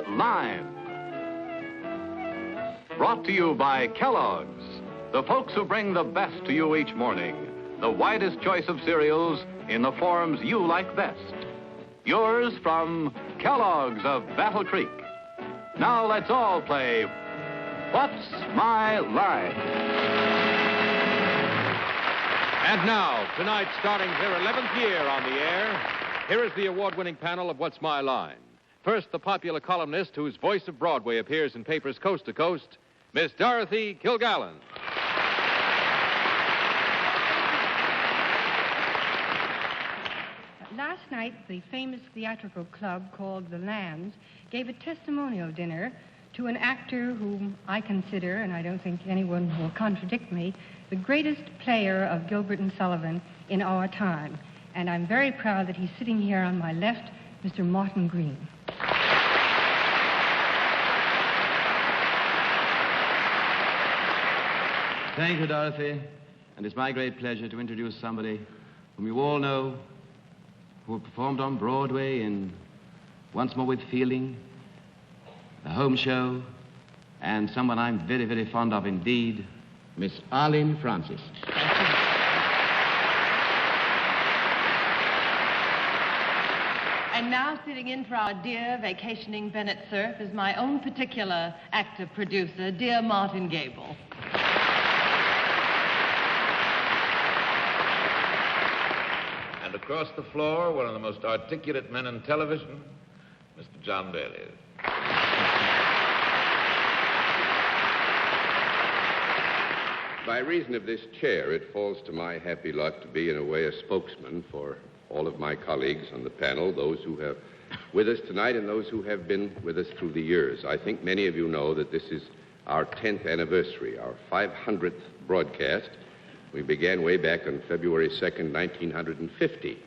Line. Brought to you by Kellogg's, the folks who bring the best to you each morning. The widest choice of cereals in the forms you like best. Yours from Kellogg's of Battle Creek. Now let's all play What's My Line? And now, tonight, starting their 11th year on the air, here is the award-winning panel of What's My Line. First, the popular columnist whose voice of Broadway appears in papers coast to coast, Miss Dorothy Kilgallen. Last night, the famous theatrical club called The Lambs gave a testimonial dinner to an actor whom I consider, and I don't think anyone will contradict me, the greatest player of Gilbert and Sullivan in our time. And I'm very proud that he's sitting here on my left, Mr. Martin Green. Thank you, Dorothy. And it's my great pleasure to introduce somebody whom you all know, who performed on Broadway in Once More with Feeling, The Home Show, and someone I'm very, very fond of indeed, Miss Arlene Francis. And now sitting in for our dear vacationing Bennett Cerf is my own particular actor-producer, dear Martin Gable. And across the floor, one of the most articulate men in television, Mr. John Bailey. By reason of this chair, it falls to my happy lot to be, in a way, a spokesman for all of my colleagues on the panel, those who have with us tonight and those who have been with us through the years. I think many of you know that this is our 10th anniversary, our 500th broadcast. We began way back on February 2nd, 1950.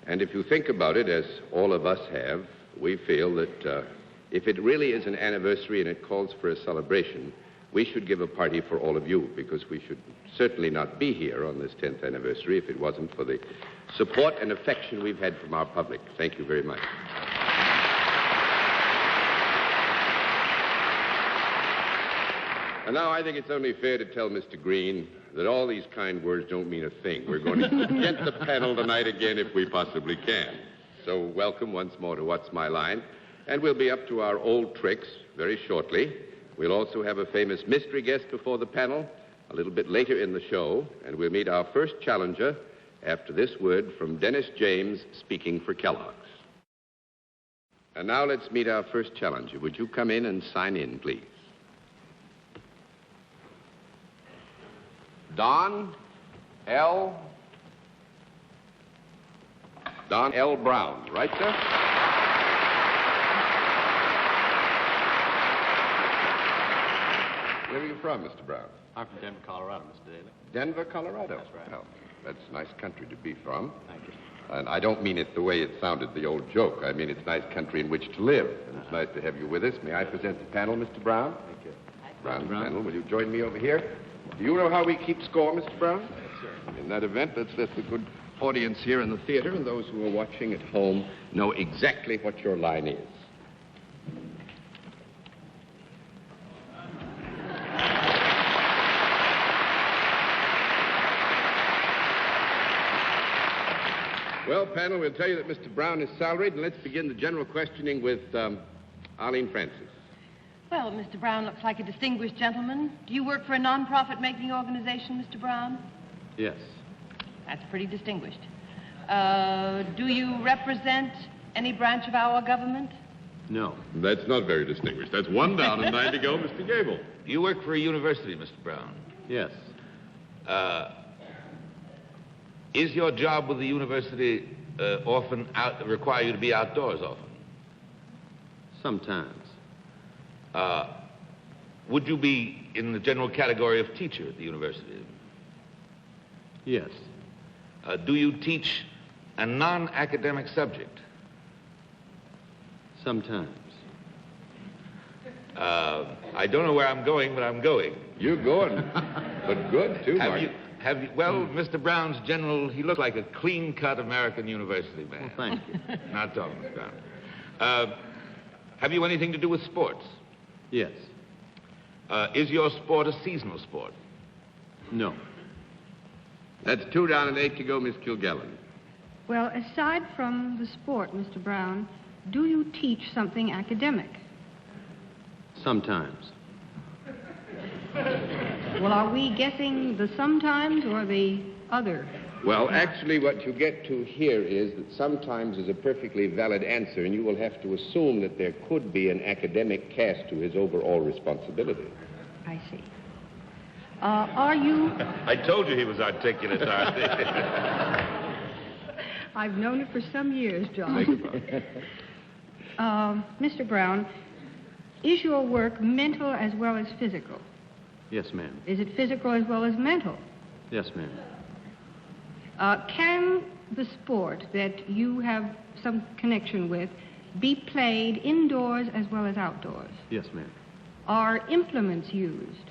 And if you think about it, as all of us have, we feel that if it really is an anniversary and it calls for a celebration, we should give a party for all of you, because we should certainly not be here on this 10th anniversary if it wasn't for the support and affection we've had from our public. Thank you very much. And now I think it's only fair to tell Mr. Green that all these kind words don't mean a thing. We're going to get the panel tonight again if we possibly can. So welcome once more to What's My Line. And we'll be up to our old tricks very shortly. We'll also have a famous mystery guest before the panel a little bit later in the show. And we'll meet our first challenger after this word from Dennis James, speaking for Kellogg's. And now let's meet our first challenger. Would you come in and sign in, please? Don L. Brown. Right, sir? Where are you from, Mr. Brown? I'm from Denver, Colorado, Mr. Daly. Denver, Colorado? That's right. Well, that's a nice country to be from. Thank you. And I don't mean it the way it sounded, the old joke. I mean it's a nice country in which to live. And it's nice to have you with us. May I present the panel, Mr. Brown? Thank you. Brown panel, will you join me over here? Do you know how we keep score, Mr. Brown? Yes, sir. In that event, let's let the good audience here in the theater and those who are watching at home know exactly what your line is. Well, panel, we'll tell you that Mr. Brown is salaried, and let's begin the general questioning with Arlene Francis. Well, Mr. Brown looks like a distinguished gentleman. Do you work for a non-profit making organization, Mr. Brown? Yes. That's pretty distinguished. Do you represent any branch of our government? No. That's not very distinguished. That's one down and 9 to go, Mr. Gable. You work for a university, Mr. Brown. Yes. Is your job with the university require you to be outdoors often? Sometimes. Would you be in the general category of teacher at the university? Yes. Do you teach a non-academic subject? Sometimes. I don't know where I'm going, but I'm going. You're going. But good, too, Mark. Well, Mr. Brown's general, he looked like a clean-cut American university man. Well, thank you. Not talking, Mr. Brown. Have you anything to do with sports? Yes. Is your sport a seasonal sport? No. That's 2 down and 8 to go, Miss Kilgallen. Well, aside from the sport, Mr. Brown, do you teach something academic? Sometimes. Well, are we guessing the sometimes or the other? Well, actually, what you get to here is that sometimes is a perfectly valid answer, and you will have to assume that there could be an academic cast to his overall responsibility. I see. Are you... I told you he was articulate, Dorothy. I've known it for some years, John. Beg your pardon. Mr. Brown, is your work mental as well as physical? Yes, ma'am. Is it physical as well as mental? Yes, ma'am. Can the sport that you have some connection with be played indoors as well as outdoors? Yes, ma'am. Are implements used?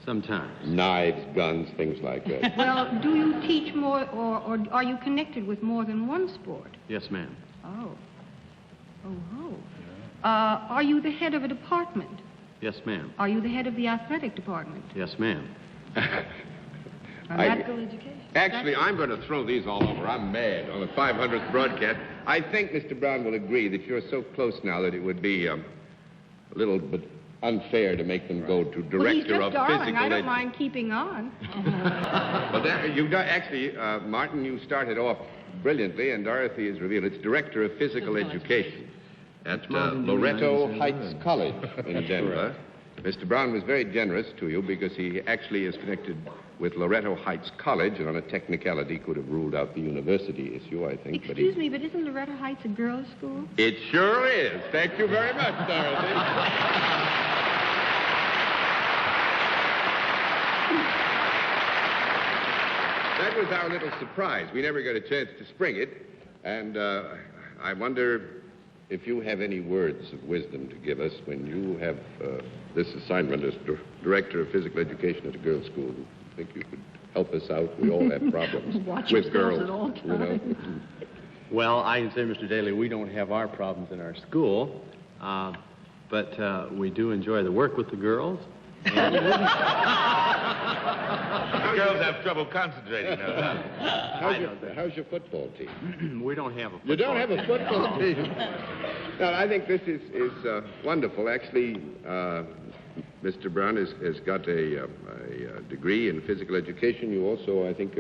Sometimes. Knives, guns, things like that. Well, do you teach more, or are you connected with more than one sport? Yes, ma'am. Oh. Oh. Are you the head of a department? Yes, ma'am. Are you the head of the athletic department? Yes, ma'am. Medical education? Actually, I'm going to throw these all over. I'm mad on the 500th broadcast. I think Mr. Brown will agree that you're so close now that it would be a little bit unfair to make them go to director well, he's just of darling. physical I don't mind keeping on. Well, actually, Martin, you started off brilliantly, and Dorothy has revealed it's director of physical education at Loretto Heights College in Denver. Mr. Brown was very generous to you because he actually is connected with Loretto Heights College, and on a technicality could have ruled out the university issue, I think. Excuse me, but isn't Loretto Heights a girls' school? It sure is. Thank you very much, Dorothy. That was our little surprise. We never got a chance to spring it, and I wonder if you have any words of wisdom to give us when you have this assignment as director of physical education at a girls' school. I think you could help us out. We all have problems with girls, at all times. you know. Well, I can say, Mr. Daly, we don't have our problems in our school, but we do enjoy the work with the girls. And Girls have trouble concentrating now. How's your football team? we don't have a football You don't have a football team? No, I think this is wonderful. Actually, Mr. Brown has got a degree in physical education. You also, I think,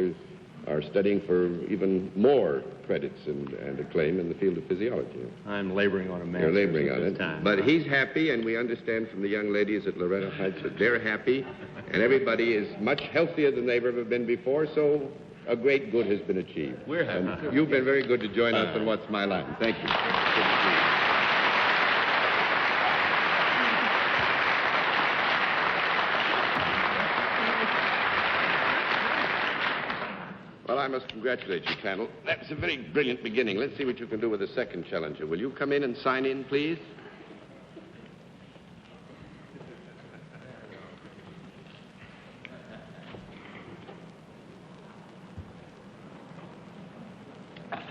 are studying for even more credits and acclaim in the field of physiology. I'm laboring on a master's. You're laboring at on this it. time. But he's happy, and we understand from the young ladies at Loretto Heights that they're happy, and everybody is much healthier than they've ever been before, so a great good has been achieved. We're happy. And you've been very good to join us on What's My Line. Thank you. Well, I must congratulate you, panel. That was a very brilliant beginning. Let's see what you can do with the second challenger. Will you come in and sign in, please?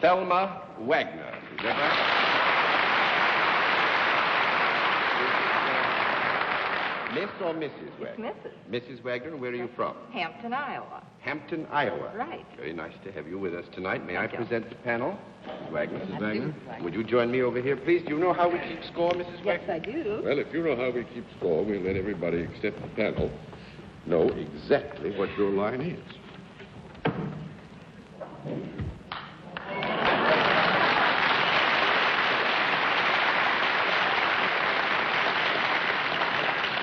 Thelma Wagner. Is that right? Miss or Mrs. Wagner? Mrs. Wagner, where are you from? Hampton, Iowa. Hampton, Iowa. Right. Very nice to have you with us tonight. May I you. present the panel? Mrs. Wagner. Mrs. Wagner. Would you join me over here, please? Do you know how we keep score, Mrs. Yes, Wagner? I do. Well, if you know how we keep score, we'll let everybody except the panel know exactly what your line is.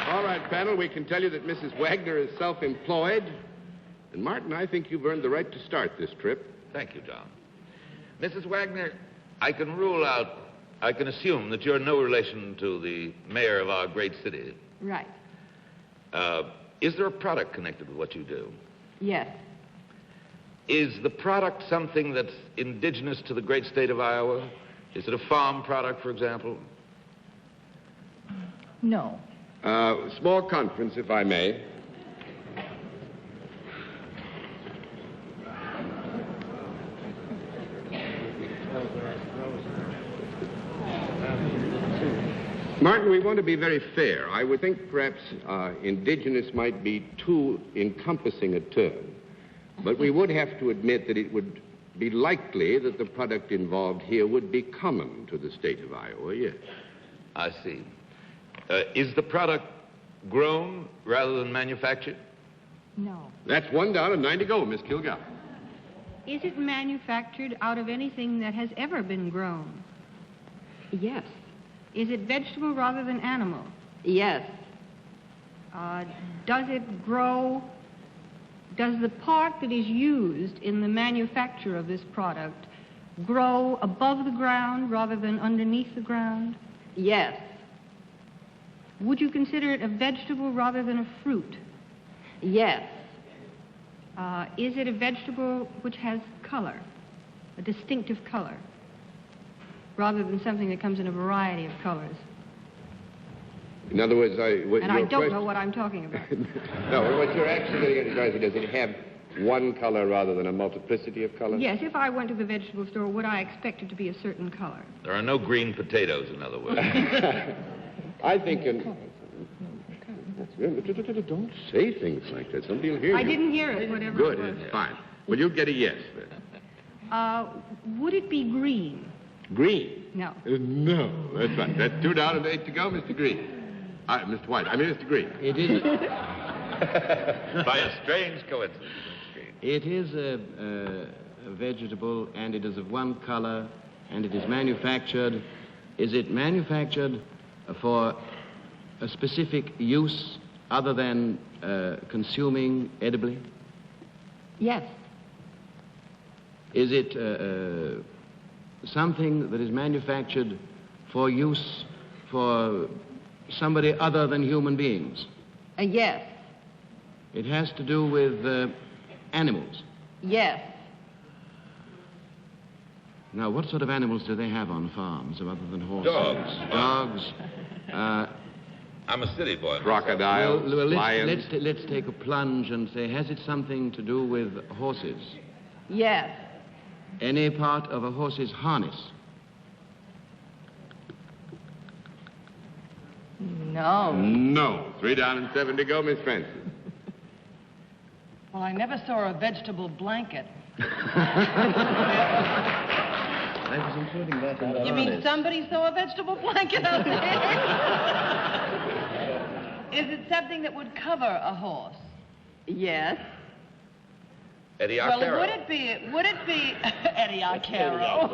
All right, panel, we can tell you that Mrs. Wagner is self-employed. And, Martin, I think you've earned the right to start this trip. Thank you, John. Mrs. Wagner, I can assume that you're no relation to the mayor of our great city. Right. Is there a product connected with what you do? Yes. Is the product something that's indigenous to the great state of Iowa? Is it a farm product, for example? No. Small conference, if I may. Martin, we want to be very fair. I would think perhaps indigenous might be too encompassing a term. But we would have to admit that it would be likely that the product involved here would be common to the state of Iowa, yes. I see. Is the product grown rather than manufactured? No. That's 1 down and 9 to go, Miss Kilgore. Is it manufactured out of anything that has ever been grown? Yes. Is it vegetable rather than animal? Yes. Does it grow? Does the part that is used in the manufacture of this product grow above the ground rather than underneath the ground? Yes. Would you consider it a vegetable rather than a fruit? Yes. Is it a vegetable which has color, a distinctive color, rather than something that comes in a variety of colors? In other words, I don't know what I'm talking about. No, what you're actually getting at, Dorothy, does it have one color rather than a multiplicity of colors? Yes, if I went to the vegetable store, would I expect it to be a certain color? There are no green potatoes, in other words. I think don't say things like that. Somebody will hear you. I didn't hear it, whatever Good, it was. it's fine. Well, you'll get a yes, then. Would it be green? Green? No. No, that's right. That's 2 down and 8 to go, Mr. Green. Mr. White, Mr. Green. It is. By a strange coincidence. It is a vegetable, and it is of one color, and it is manufactured. Is it manufactured for a specific use other than consuming edibly? Yes. Is it something that is manufactured for use for somebody other than human beings? Yes. It has to do with animals. Yes. Now, what sort of animals do they have on farms other than horses? Dogs. Dogs. I'm a city boy. Crocodiles, Well, lions. let's take a plunge and say, has it something to do with horses? Yes. Any part of a horse's harness? No. No. 3 down and 7 to go, Miss Francis. Well, I never saw a vegetable blanket. I was including that in the You mean somebody saw a vegetable blanket out there? Is it something that would cover a horse? Yes. Eddie Well, Arcaro. would it be Eddie Arcaro?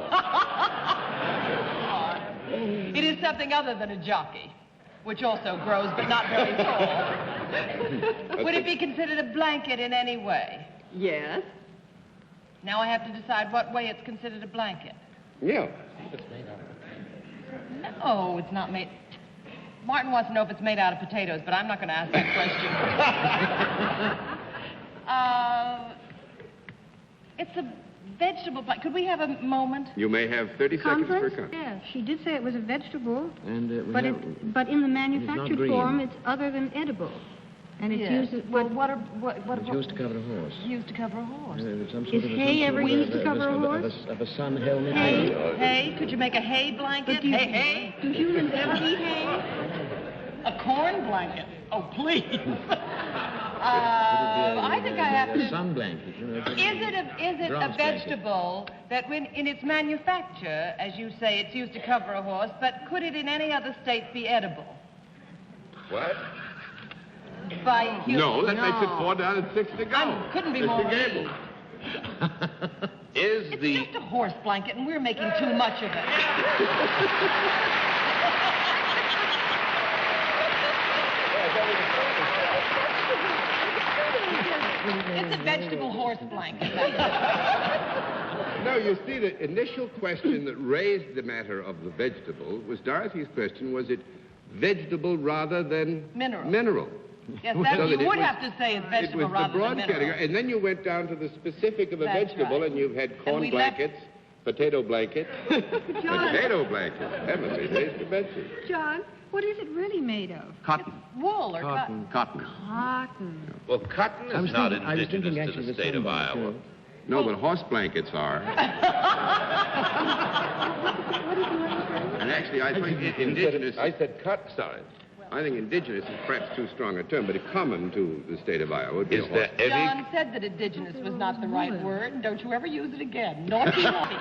It is something other than a jockey, which also grows but not very tall. Would it be considered a blanket in any way? Yes. Now I have to decide what way it's considered a blanket. Yeah. No, it's not made. Martin wants to know if it's made out of potatoes, but I'm not going to ask that question. It's a vegetable blanket. Could we have a moment? You may have 30 seconds per Conference? comment. Yes, she did say it was a vegetable, And but in the manufactured green. form, it's other than edible. And it's Yes. used as... Well, what it's used to cover a horse. used to cover a horse? Is hay ever used to cover a horse? Of a sun helmet? Hay? Could you make a hay blanket? But do you- Hay? Do humans ever eat hay? A corn blanket? Oh, please. I think I have A to... sun blanket. You know, Is it a bronze vegetable that when in its manufacture, as you say, it's used to cover a horse, but could it in any other state be edible? What? By humans? No, that makes it 4 down and 6 to go. Couldn't be Mr. more Gable. Is It's the... just a horse blanket, and we're making too much of it. It's a vegetable horse blanket. No, you see, the initial question that raised the matter of the vegetable was Dorothy's question, was it vegetable rather than Mineral. mineral? Yes, So that, that you it would was- have to say it's It vegetable was the rather broad than mineral. category, and then you went down to the specific of the That's vegetable, right. and you've had corn we left- blankets, potato blankets, potato blankets. Heavenly days to Betsy. John, what is it really made of? Cotton. Wool or cotton. Cotton. Cotton. Well, cotton I was is not thinking indigenous to actually the the state of sunblock, Iowa. too. No, but horse blankets are. And actually, I think indigenous... I said cut. Sorry. I think indigenous is perhaps too strong a term, but common to the state of Iowa would be Is a horse. there any... John said that indigenous was not the right word, and don't you ever use it again. Naughty, naughty.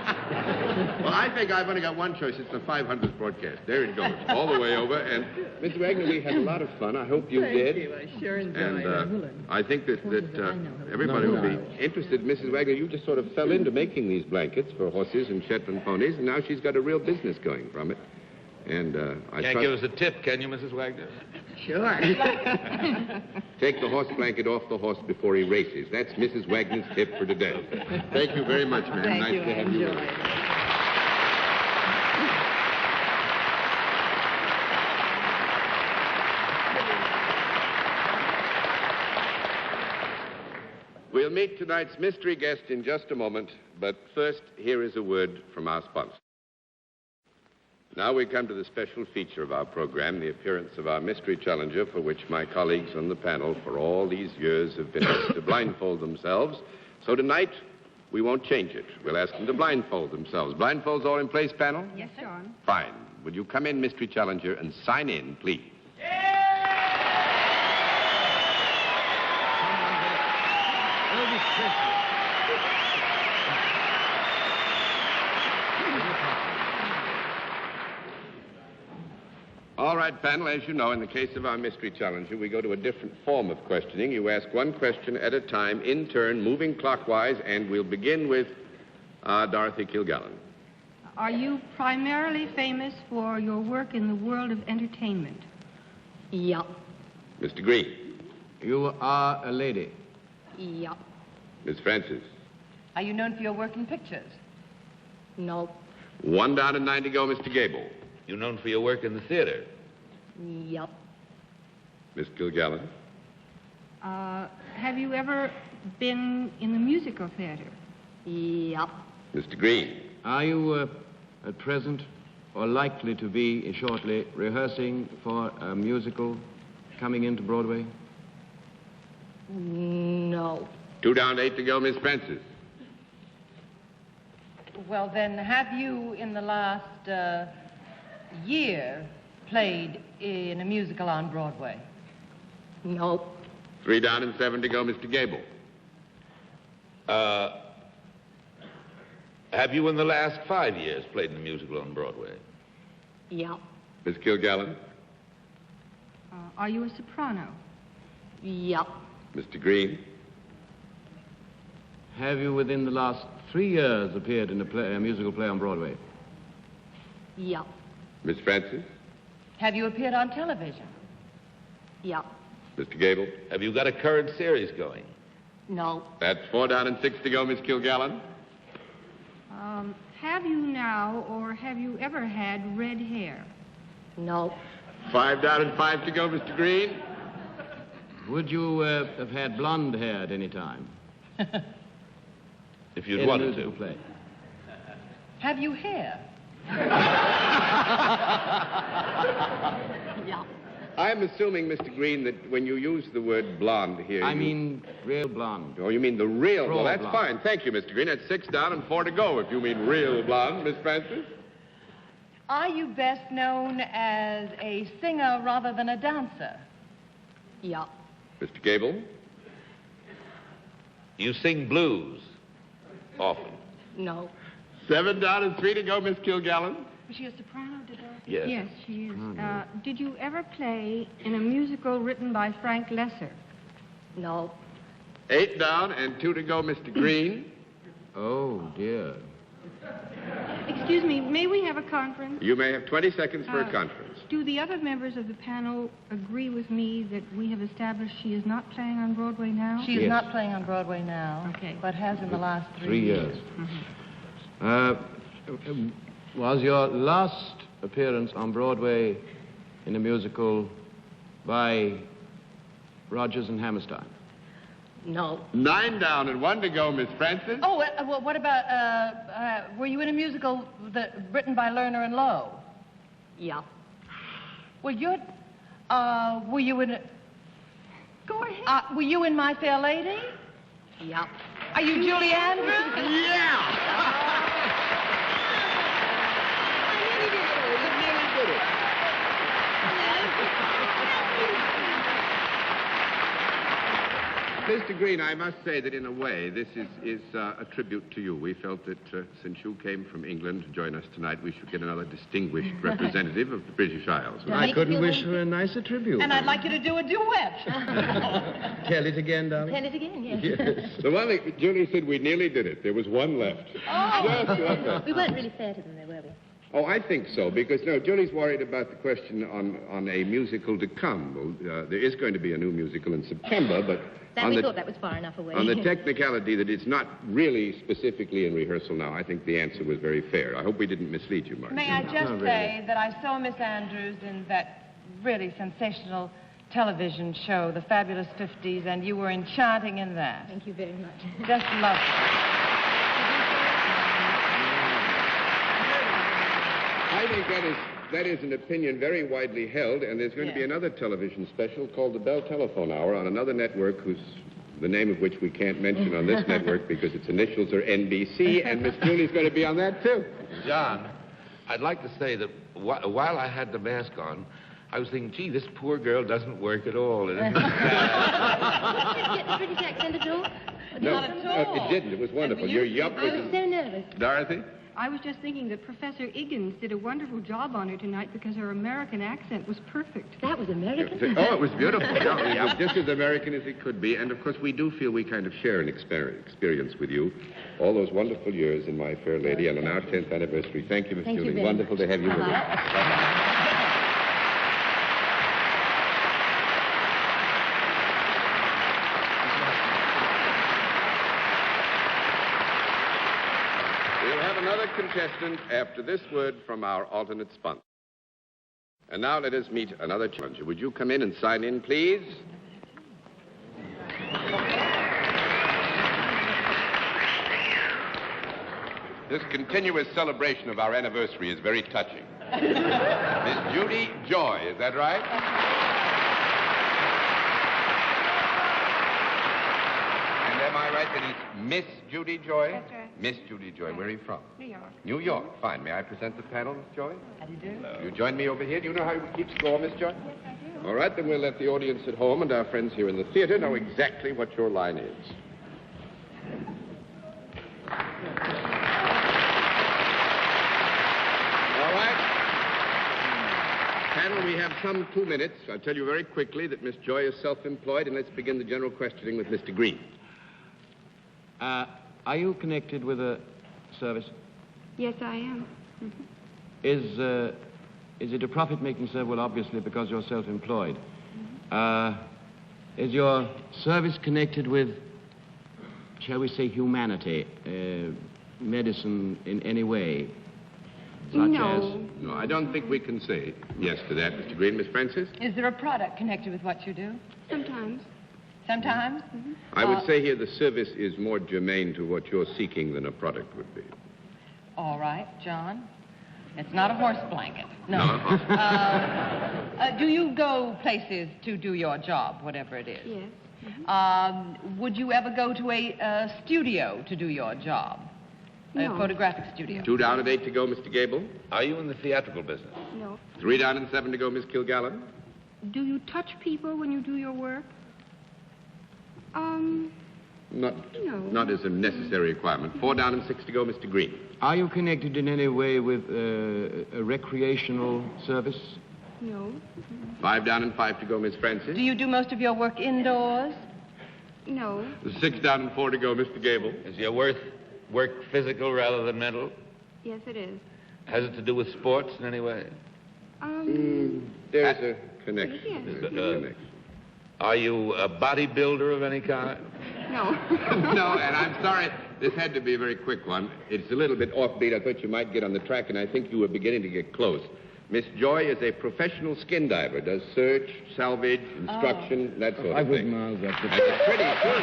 Well, I think I've only got one choice. It's the 500th broadcast. There it goes, all the way over. And, Mr. Wagner, we had a lot of fun. I hope you did. Thank you. I sure enjoyed it. And I think that everybody will be interested. Mrs. Wagner, you just sort of fell into making these blankets for horses and Shetland ponies, and now she's got a real business going from it. And I Can't give us a tip, can you, Mrs. Wagner? Sure. Take the horse blanket off the horse before he races. That's Mrs. Wagner's tip for today. Thank you very much, ma'am. Thank Nice you. to I have you with enjoyed us. it. We'll meet tonight's mystery guest in just a moment, but first, here is a word from our sponsor. Now we come to the special feature of our program, the appearance of our mystery challenger, for which my colleagues on the panel for all these years have been asked to blindfold themselves. So tonight, we won't change it. We'll ask them to blindfold themselves. Blindfolds all in place, panel? Yes, John. Fine. Will you come in, mystery challenger, and sign in, please? All right, panel, as you know, in the case of our mystery challenger, we go to a different form of questioning. You ask one question at a time, in turn, moving clockwise, and we'll begin with Dorothy Kilgallen. Are you primarily famous for your work in the world of entertainment? Yup. Mr. Green. You are a lady. Yup. Miss Francis. Are you known for your work in pictures? Nope. 1 down and 9 to go, Mr. Gable. You're known for your work in the theater. Yup. Miss Kilgallen. Have you ever been in the musical theater? Yup. Mr. Green. Are you at present or likely to be shortly rehearsing for a musical coming into Broadway? No. 2 down, 8 to go, Miss Francis. Well, then, have you, in the last year, played in a musical on Broadway? Nope. 3 down and 7 to go, Mr. Gable. Have you, in the last 5 years, played in a musical on Broadway? Yup. Miss Kilgallen. Are you a soprano? Yup. Mr. Green. Have you, within the last 3 years, appeared in a musical play on Broadway? Yup. Miss Francis. Have you appeared on television? Yup. Mr. Gable. Have you got a current series going? No. That's 4 down and 6 to go, Miss Kilgallen. Have you now or have you ever had red hair? No. 5 down and 5 to go, Mr. Green. Would you have had blonde hair at any time? If you'd in a wanted musical to. play? Have you hair? Yup. I'm assuming, Mr. Green, that when you use the word blonde here... I you- mean real blonde. Oh, you mean the real... Raw Well, that's blonde. fine. Thank you, Mr. Green. That's 6 down and 4 to go, if you mean real blonde, Miss Francis. Are you best known as a singer rather than a dancer? Yup. Mr. Gable. You sing blues often. No. 7 down and 3 to go, Miss Kilgallen. Was she a soprano, did I? Yes. Yes, she is. Did you ever play in a musical written by Frank Lesser? No. 8 down and 2 to go, Mr. Green. Oh, dear. Excuse me, may we have a conference? You may have 20 seconds for a conference. Do the other members of the panel agree with me that we have established she is not playing on Broadway now? She is Yes. not playing on Broadway now, Okay. but has in the last 3 3 years. Was your last appearance on Broadway in a musical by Rodgers and Hammerstein? No. 9 down and 1 to go, Miss Francis. Oh, well, what about, were you in a musical written by Lerner and Lowe? Yup. Well, were you in... Go ahead. were you in My Fair Lady? Yup. Are you Julie Andrews? Mr. Green, I must say that in a way, this is a tribute to you. We felt that since you came from England to join us tonight, we should get another distinguished representative of the British Isles. I couldn't wish for a nicer tribute. And I'd like you to do a duet. Tell it again, darling. Tell it again, yes. Yes. The one that Julie said we nearly did it. There was one left. Oh. Just one left. We weren't really fair to them, though, were we? Oh, I think so, because, no, Julie's worried about the question on a musical to come. Well, there is going to be a new musical in September, but... We thought that was far enough away. On the technicality that it's not really specifically in rehearsal now, I think the answer was very fair. I hope we didn't mislead you, Martin. May I just say that I saw Miss Andrews in that really sensational television show, The Fabulous 50s, and you were enchanting in that. Thank you very much. Just lovely. I think that is an opinion very widely held, and there's going to be another television special called The Bell Telephone Hour on another network the name of which we can't mention on this network because its initials are NBC, and Miss Julie's going to be on that, too. John, I'd like to say that while I had the mask on, I was thinking, gee, this poor girl doesn't work at all. Did you get the British accent at all? No, Not at all. it didn't. It was wonderful. Your yup I was so nervous. Dorothy? I was just thinking that Professor Iggins did a wonderful job on her tonight because her American accent was perfect. That was American. Oh, it was beautiful. No, it was just as American as it could be. And, of course, we do feel we kind of share an experience with you. All those wonderful years in My Fair Lady and on our 10th anniversary. Thank you, Miss Thank you Julie. very Wonderful to have you with us. We'll have another contestant after this word from our alternate sponsor. And now let us meet another challenger. Would you come in and sign in, please? This continuous celebration of our anniversary is very touching. Miss Judy Joy, is that right? And am I right that it's Miss Judy Joy? That's right. Miss Judy Joy. Where are you from? New York. New York. Fine. May I present the panel, Miss Joy? How do you do? You join me over here. Do you know how we keep score, Miss Joy? Yes, I do. All right, then we'll let the audience at home and our friends here in the theater know exactly what your line is. All right. Panel, we have some 2 minutes. I'll tell you very quickly that Miss Joy is self-employed, and let's begin the general questioning with Mr. Green. Are you connected with a service? Yes, I am. Is it a profit-making service? Well, obviously, because you're self-employed. Is your service connected with, shall we say, humanity, medicine in any way? Such No. No, I don't think we can say yes to that, Mr. Green. Miss Francis? Is there a product connected with what you do? Sometimes. Sometimes? I would say here the service is more germane to what you're seeking than a product would be. All right, John. It's not a horse blanket. No. No. Do you go places to do your job, whatever it is? Yes. Would you ever go to a studio to do your job? No. A photographic studio? 2 down and 8 to go, Mr. Gable. Are you in the theatrical business? No. 3 down and 7 to go, Miss Kilgallen. Do you touch people when you do your work? Not as a necessary requirement. 4 down and 6 to go, Mr. Green. Are you connected in any way with a recreational service? No. 5 down and 5 to go, Miss Francis. Do you do most of your work indoors? No. 6 down and 4 to go, Mr. Gable. Is your work physical rather than mental? Yes, it is. Has it to do with sports in any way? There's a connection. Yes. There's a connection. Are you a bodybuilder of any kind? No. No, and I'm sorry. This had to be a very quick one. It's a little bit offbeat. I thought you might get on the track, and I think you were beginning to get close. Miss Joy is a professional skin diver, does search, salvage, instruction, that sort of thing. I wouldn't know that. And it's pretty good.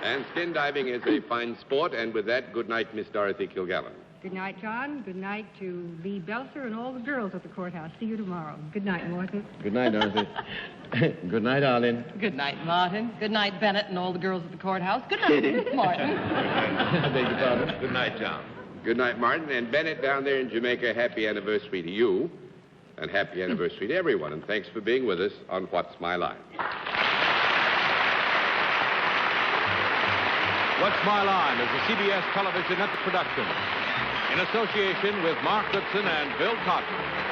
And skin diving is a fine sport. And with that, good night, Miss Dorothy Kilgallen. Good night, John. Good night to Lee Belser and all the girls at the courthouse. See you tomorrow. Good night, Morton. Good night, Dorothy. Good night, Arlene. Good night, Martin. Good night, Bennett and all the girls at the courthouse. Good night, Martin. I beg your pardon. Good night, John. Good night, Martin. And Bennett down there in Jamaica, happy anniversary to you. And happy anniversary to everyone. And thanks for being with us on What's My Line. What's My Line is a CBS television network production in association with Mark Goodson and Bill Cotton.